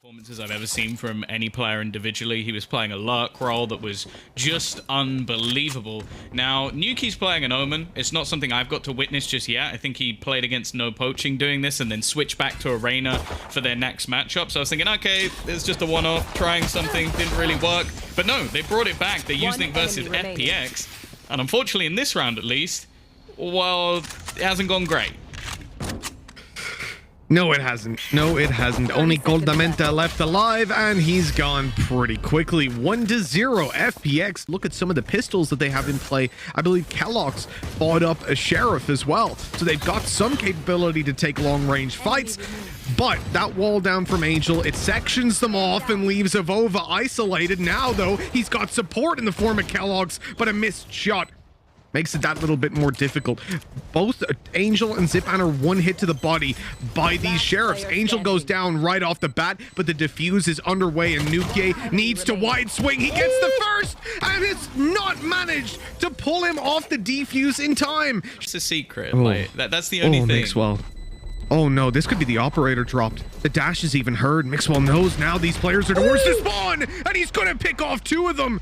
Performances I've ever seen from any player individually. He was playing a lurk role that was just unbelievable. Now, Nuki's playing an Omen. It's not something I've got to witness just yet. I think he played against No Poaching doing this and then switched back to a Reyna for their next matchup. So I was thinking, okay, it's just a one-off, trying something, didn't really work. But no, they brought it back. They're using it versus FPX. And unfortunately, in this round at least, well, it hasn't gone great. No, it hasn't. No, it hasn't. Only Goldamenta left alive, and he's gone pretty quickly. 1-0 FPX. Look at some of the pistols that they have in play. I believe Kellogg's bought up a Sheriff as well. So they've got some capability to take long-range fights. But that wall down from Angel, it sections them off and leaves Avova isolated. Now, though, he's got support in the form of Kellogg's, but a missed shot makes it that little bit more difficult. Both Angel and Zipan are one hit to the body by these Sheriffs. Angel goes down right off the bat, but the defuse is underway and Nuke needs to wide swing. He gets the first and it's not managed to pull him off the defuse in time. It's a secret. Like, that's the only thing. Mixwell. Oh no, this could be the operator dropped. The dash is even heard. Mixwell knows now these players are towards the spawn and he's gonna pick off two of them.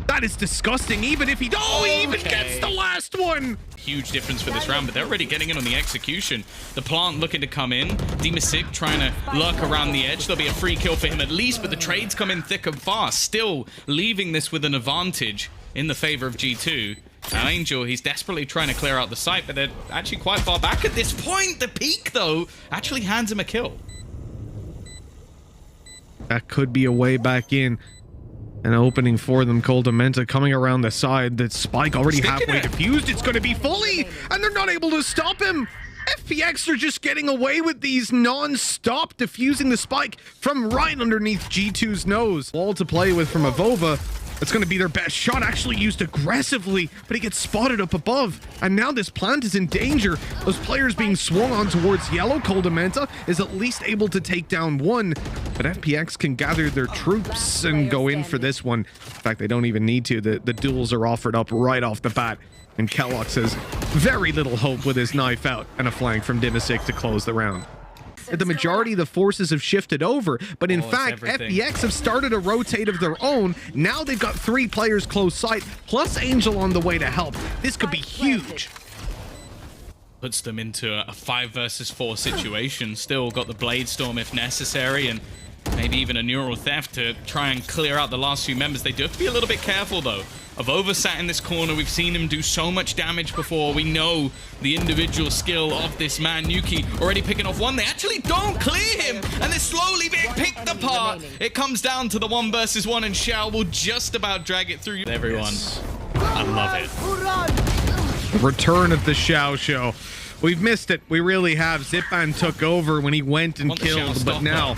That is disgusting, even if he... Oh, he even gets the last one! Huge difference for this round, but they're already getting in on the execution. The plant looking to come in. Demasik trying to lurk around the edge. There'll be a free kill for him at least, but the trades come in thick and fast, still leaving this with an advantage in the favor of G2. Now, Angel, he's desperately trying to clear out the site, but they're actually quite far back at this point. The peak, though, actually hands him a kill. That could be a way back in. An opening for them. Goldamenta coming around the side. The spike already halfway defused. It's going to be fully, and they're not able to stop him. FPX are just getting away with these non-stop defusing the spike from right underneath G2's nose. Wall to play with from Avova. It's going to be their best shot, actually used aggressively, but he gets spotted up above. And now this plant is in danger. Those players being swung on towards yellow. Goldamenta is at least able to take down one, but FPX can gather their troops and go in for this one. In fact, they don't even need to. The duels are offered up right off the bat. And Kellogg has very little hope with his knife out and a flank from Demasik to close the round. The majority of the forces have shifted over, but in fact, FPX have started a rotate of their own. Now they've got 3 players close sight, plus Angel on the way to help. This could be huge. Puts them into a 5 versus 4 situation. Still got the Blade Storm if necessary, and maybe even a Neural Theft to try and clear out the last few members. They do have to be a little bit careful, though. Avova sat in this corner. We've seen him do so much damage before. We know the individual skill of this man. Nuki already picking off one. They actually don't clear him, and they're slowly being picked apart. It comes down to the 1 versus 1, and Shao will just about drag it through. Everyone, I love it. Return of the Shao Show. We've missed it. We really have. Zipan took over when he went and killed, but now...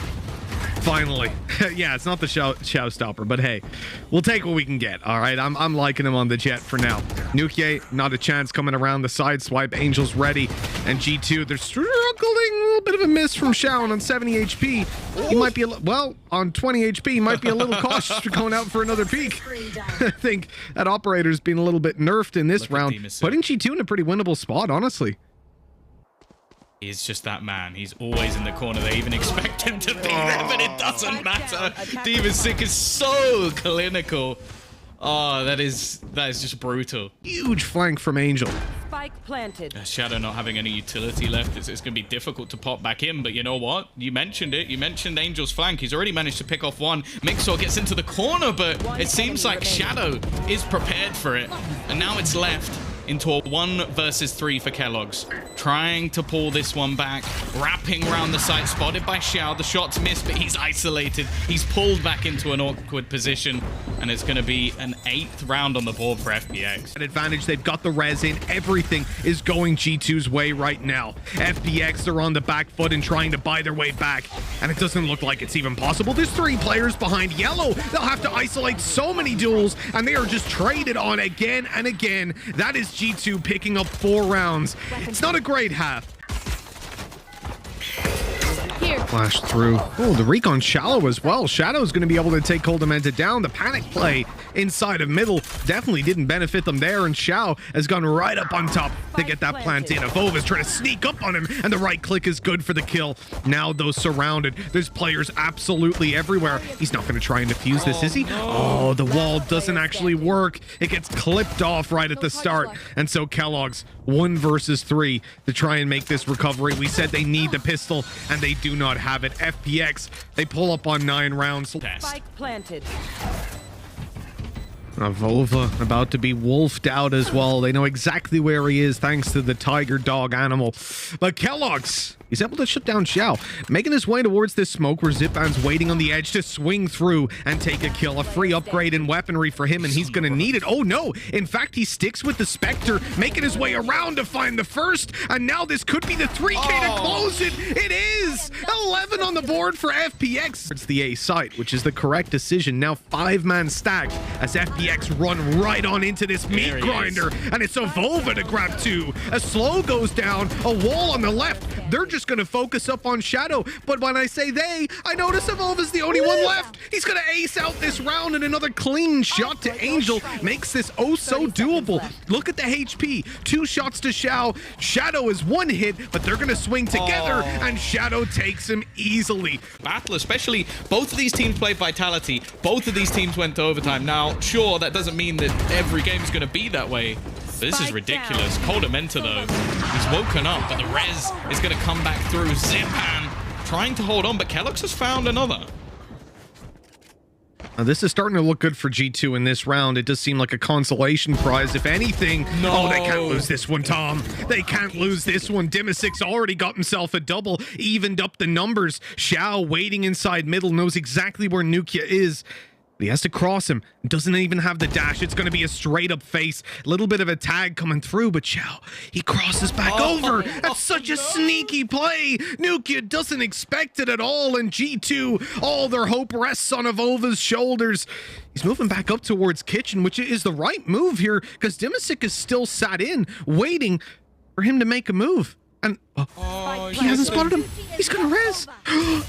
Finally. Yeah, it's not the show stopper, but hey, we'll take what we can get. All right, I'm liking him on the jet for now. Nuke, not a chance coming around the side swipe. Angel's ready, and G2, they're struggling. A little bit of a miss from Shaun on 70 HP. He might be on 20 HP. He might be a little cautious for going out for another peek. I think that operator's been a little bit nerfed in this round, putting G2 in a pretty winnable spot, honestly. He's just that man. He's always in the corner. They even expect him to be there, but it doesn't matter. Demasik is so clinical. Oh, that is just brutal. Huge flank from Angel. Spike planted. Shadow not having any utility left. It's going to be difficult to pop back in, but you know what? You mentioned it. You mentioned Angel's flank. He's already managed to pick off one. Mixor gets into the corner, but it seems like Shadow is prepared for it. And now it's left into a 1 versus 3 for Kellogg's. Trying to pull this one back. Wrapping around the site. Spotted by Shao. The shot's missed, but he's isolated. He's pulled back into an awkward position. And it's going to be an 8th round on the board for FPX. An advantage. They've got the res in. Everything is going G2's way right now. FPX are on the back foot and trying to buy their way back. And it doesn't look like it's even possible. There's 3 players behind yellow. They'll have to isolate so many duels. And they are just traded on again and again. That is G2 picking up 4 rounds. It's not a great half. flash through. Oh, the recon shallow as well. Shadow's going to be able to take Koldamenta down. The panic play inside of middle definitely didn't benefit them there, and Shao has gone right up on top to get that plant in. Evova's trying to sneak up on him, and the right click is good for the kill. Now, though, surrounded. There's players absolutely everywhere. He's not going to try and defuse this, is he? Oh, the wall doesn't actually work. It gets clipped off right at the start. And so Kellogg's 1 versus 3 to try and make this recovery. We said they need the pistol, and they do not have it. FPX, they pull up on 9 rounds. Spike planted. Vova about to be wolfed out as well. They know exactly where he is thanks to the tiger dog animal. But Kellogg's, he's able to shut down Xiao, making his way towards this smoke where Zipan's waiting on the edge to swing through and take a kill. A free upgrade in weaponry for him, and he's going to need it. Oh no, in fact, he sticks with the Spectre, making his way around to find the first, and now this could be the 3K to close it. It is 11 on the board for FPX. It's the A site, which is the correct decision. Now 5-man stack as FPX run right on into this meat grinder, and it's a Vova to grab 2. A slow goes down, a wall on the left. They're just going to focus up on Shadow, but when I say they, I notice Evova's the only one left. He's going to ace out this round, and another clean shot to Angel makes this oh so doable. Look at the HP. 2 shots to Shao. Shadow is 1 hit, but they're going to swing together, and Shadow takes him easily. Battle, especially both of these teams played Vitality. Both of these teams went to overtime. Now, sure, that doesn't mean that every game is going to be that way. But this is ridiculous. Koldamenta, though, he's woken up, but the res is going to come back through. Zipan trying to hold on, but Kellogg's has found another. Now, this is starting to look good for G2 in this round. It does seem like a consolation prize, if anything. No. Oh, they can't lose this one, Tom. They can't lose this one. Dimasic's already got himself a double, evened up the numbers. Shao waiting inside middle, knows exactly where Nukia is. He has to cross him. Doesn't even have the dash. It's going to be a straight up face. A little bit of a tag coming through, but Xiao, he crosses back over. That's such a sneaky play. Nukia doesn't expect it at all. And G2, all their hope rests on Evova's shoulders. He's moving back up towards Kitchen, which is the right move here because Dimasic is still sat in, waiting for him to make a move. And he hasn't spotted him. He's gonna res.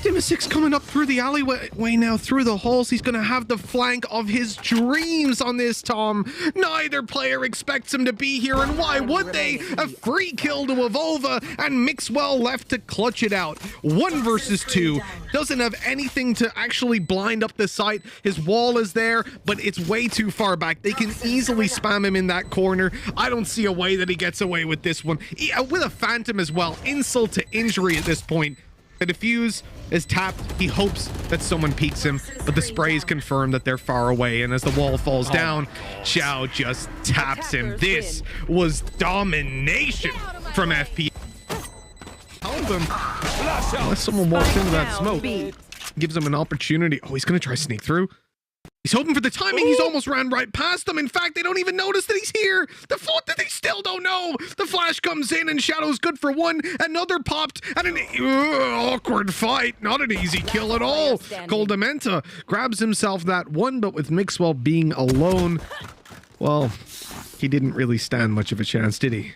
Dimasic's coming up through the alleyway now, through the halls. He's gonna have the flank of his dreams on this, Tom. Neither player expects him to be here, and why would they? A free kill to Evova, and Mixwell left to clutch it out. 1 versus 2. Doesn't have anything to actually blind up the site. His wall is there, but it's way too far back. They can easily spam him in that corner. I don't see a way that he gets away with this one. With a Phantom as well. Insult to injury at this point. The defuse is tapped. He hopes that someone peeks him, but the sprays confirm that they're far away, and as the wall falls down, Xiao just taps him. This was domination from FP. Hold them. Unless someone walks into that smoke, gives him an opportunity. Oh, he's gonna try sneak through. He's hoping for the timing. He's almost ran right past them. In fact, they don't even notice that he's here. The fault that they still don't know. The flash comes in, and Shadow's good for 1. Another popped, and an awkward fight. Not an easy kill at all. Koldamenta grabs himself that 1, but with Mixwell being alone, well, he didn't really stand much of a chance, did he?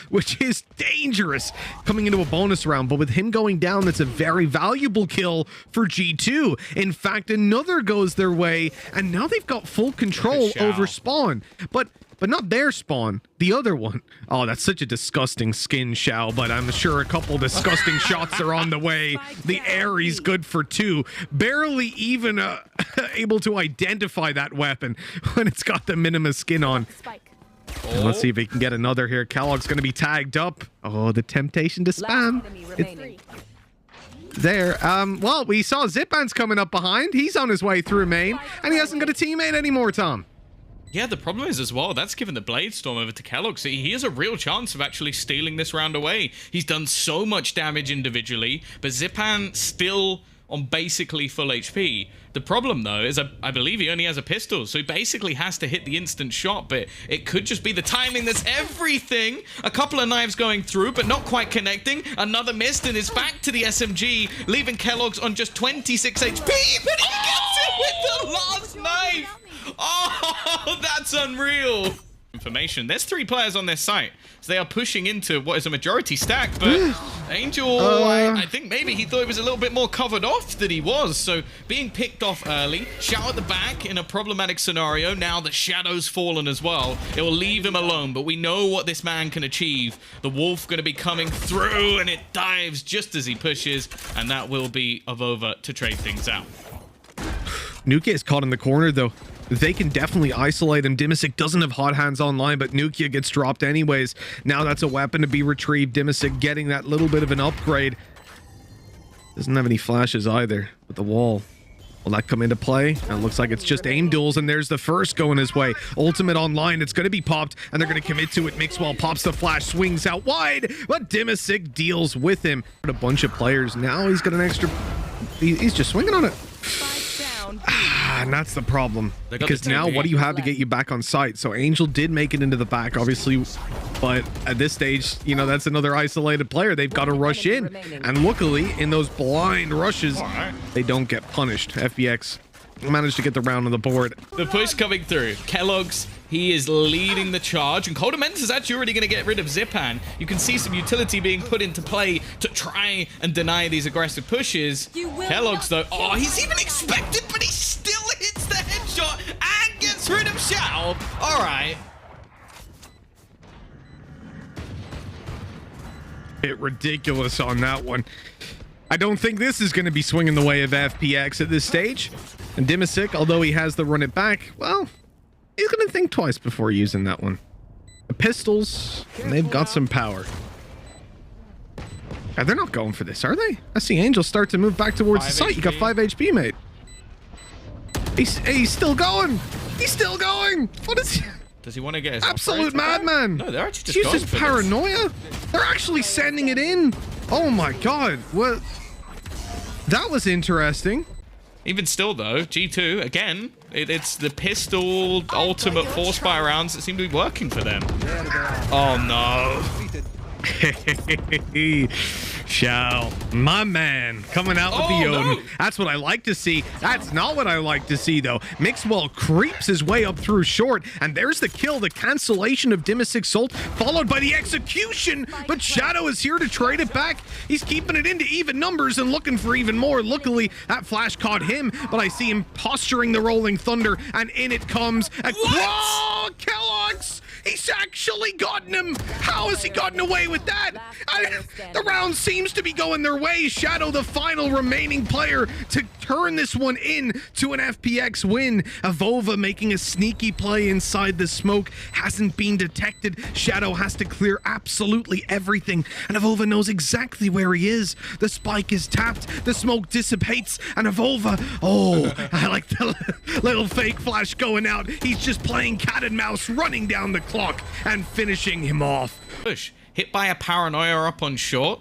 Which is dangerous coming into a bonus round, but with him going down, that's a very valuable kill for G2. In fact, another goes their way, and now they've got full control over spawn. But not their spawn, the other one. Oh, that's such a disgusting skin, Shao, but I'm sure a couple disgusting shots are on the way. The Aries good for 2. Barely even able to identify that weapon when it's got the minima skin on. And let's see if he can get another here. Kellogg's going to be tagged up. Oh, the temptation to spam. There. Well, we saw Zipan's coming up behind. He's on his way through main, and he hasn't got a teammate anymore, Tom. Yeah, the problem is as well, that's given the Blade Storm over to Kellogg, so he has a real chance of actually stealing this round away. He's done so much damage individually, but Zipan still on basically full HP. The problem, though, is I believe he only has a pistol, so he basically has to hit the instant shot, but it could just be the timing that's everything. A couple of knives going through, but not quite connecting. Another missed, and is back to the SMG, leaving Kellogg's on just 26 HP, but he gets it with the last knife! Oh, that's unreal! information. There's 3 players on their site, so they are pushing into what is a majority stack, but Angel, I think maybe he thought he was a little bit more covered off than he was, so being picked off early, Shao at the back in a problematic scenario. Now the Shadow's fallen as well. It will leave him alone, but we know what this man can achieve. The Wolf going to be coming through, and it dives just as he pushes, and that will be over to trade things out. Nukia is caught in the corner, though. They can definitely isolate him. Dimisic doesn't have hot hands online, but Nukia gets dropped anyways. Now that's a weapon to be retrieved. Dimisic getting that little bit of an upgrade. Doesn't have any flashes either, but the wall. Will that come into play? And it looks like it's just aim duels, and there's the first going his way. Ultimate online, it's going to be popped, and they're going to commit to it. Mixwell pops the flash, swings out wide, but Dimisic deals with him. A bunch of players. Now he's got an extra... He's just swinging on it. And that's the problem, because now what do you have to get you back on site? So Angel did make it into the back, obviously, but at this stage, you know, that's another isolated player. They've got to rush in, and luckily in those blind rushes, they don't get punished. FPX managed to get the round on the board. The push coming through. Kellogg's, he is leading the charge, and Coldament is actually already going to get rid of Zipan. You can see some utility being put into play to try and deny these aggressive pushes. Kellogg's, though, oh, he's even expected, but he still hits the headshot and gets rid of Shao. All right. Bit ridiculous on that one. I don't think this is going to be swinging the way of FPX at this stage. And Dimisic, although he has the run it back, well, he's going to think twice before using that one. The pistols, they've got some power. Yeah, they're not going for this, are they? I see Angel start to move back towards the site. You got 5 HP, mate. He's still going. He's still going. What is he? Does he want to get his absolute madman? No, they're actually just going for paranoia. They're actually sending it in. Oh my god. What? That was interesting. Even still, though, G2, again, it's the pistol ultimate force fire rounds that seem to be working for them. Oh, no. Shao, my man, coming out with the Odin. No. That's what I like to see. That's not what I like to see, though. Mixwell creeps his way up through short, and there's the kill, the cancellation of Dimisic's ult, followed by the execution, but Shadow is here to trade it back. He's keeping it into even numbers and looking for even more. Luckily, that flash caught him, but I see him posturing the Rolling Thunder, and in it comes a... Whoa, Kellogg's! He's actually gotten him. How has he gotten away with that? The round seems to be going their way. Shadow, the final remaining player to turn this one in to an FPX win. Avova making a sneaky play inside the smoke. Hasn't been detected. Shadow has to clear absolutely everything. And Avova knows exactly where he is. The spike is tapped. The smoke dissipates. And Avova, oh, I like the little fake flash going out. He's just playing cat and mouse, running down the clock and finishing him off. Push. Hit by a paranoia up on short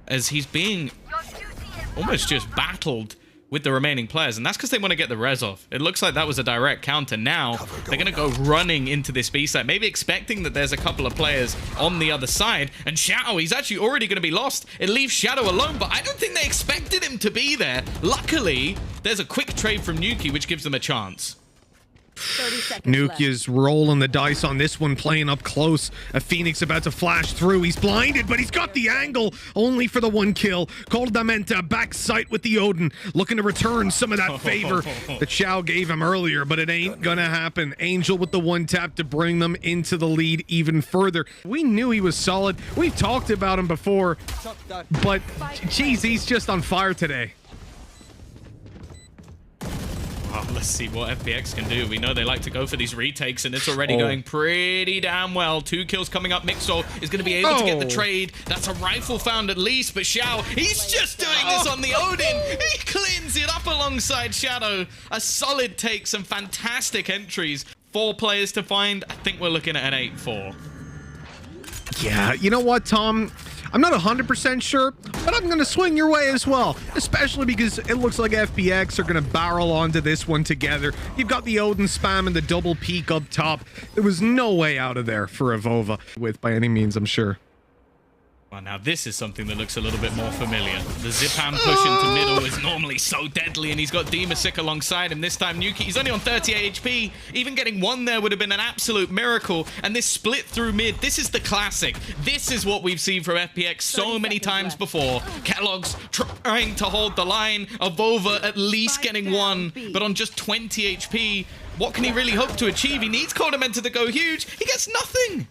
as he's being almost just battled with the remaining players, and that's because they want to get the res off. It looks like that was a direct counter. Now they're going to go running into this B site, maybe expecting that there's a couple of players on the other side, and Shao, he's actually already going to be lost. It leaves Shadow alone, but I don't think they expected him to be there. Luckily, there's a quick trade from Nuki, which gives them a chance. Nukia's rolling the dice on this one, playing up close. A Phoenix about to flash through. He's blinded, but he's got the angle, only for the one kill. Coldamenta back sight with the Odin, looking to return some of that favor that Shao gave him earlier, but it ain't gonna happen. Angel with the one tap to bring them into the lead even further. We knew he was solid. We've talked about him before, but geez, he's just on fire today. Oh, let's see what FPX can do. We know they like to go for these retakes, and it's already going pretty damn well. 2 kills coming up. Mixol is going to be able to get the trade. That's a rifle found at least, but Shao, he's just doing this on the Odin. He cleans it up alongside Shadow. A solid take, some fantastic entries. 4 players to find. I think we're looking at an 8-4. Yeah, you know what, Tom? I'm not 100% sure, but I'm going to swing your way as well, especially because it looks like FPX are going to barrel onto this one together. You've got the Odin spam and the double peek up top. There was no way out of there for Avova, by any means, I'm sure. Well, now this is something that looks a little bit more familiar. The ZachaREEE push into middle is normally so deadly, and he's got dmasick alongside him. This time, Nuki, he's only on 38 HP. Even getting one there would have been an absolute miracle. And this split through mid, this is the classic. This is what we've seen from FPX so many times before. Kellogg's trying to hold the line. Avova at least getting one, but on just 20 HP, what can he really hope to achieve? He needs Coldamenta to go huge. He gets nothing.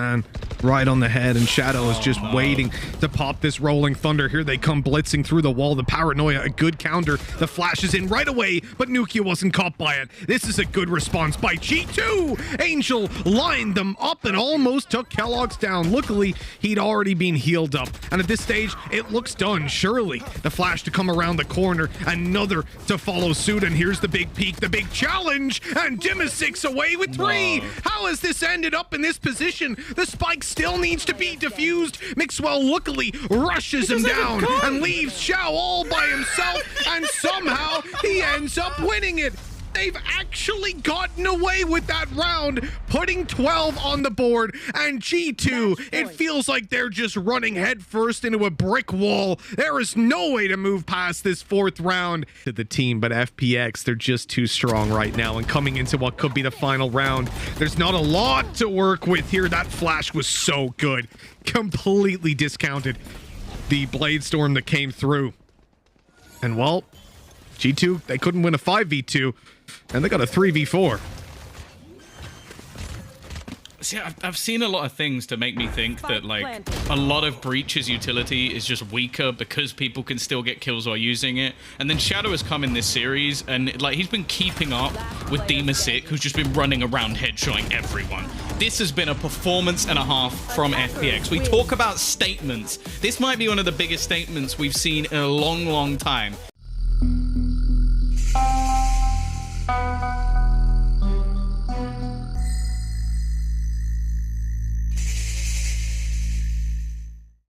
And right on the head, and Shadow is just waiting to pop this rolling thunder. Here they come blitzing through the wall. The paranoia, a good counter. The flash is in right away, but Nukia wasn't caught by it. This is a good response by G2. Angel lined them up and almost took Kellogg's down. Luckily, he'd already been healed up. And at this stage, it looks done, surely. The flash to come around the corner, another to follow suit, and here's the big peak, the big challenge, and dmasick's away with 3. Whoa. How has this ended up in this position? The spike still needs to be defused. Mixwell luckily rushes him down and leaves Xiao all by himself, and somehow he ends up winning it. They've actually gotten away with that round, putting 12 on the board, and G2, it feels like they're just running headfirst into a brick wall. There is no way to move past this 4th round to the team, but FPX, they're just too strong right now, and coming into what could be the final round, there's not a lot to work with here. That flash was so good. Completely discounted the blade storm that came through. And well, G2, they couldn't win a 5v2, and they got a 3v4. See, I've seen a lot of things to make me think that, like, a lot of Breach's utility is just weaker because people can still get kills while using it. And then Shadow has come in this series, and, like, he's been keeping up with dmasick, who's just been running around headshotting everyone. This has been a performance and a half from FPX. We talk about statements. This might be one of the biggest statements we've seen in a long, long time.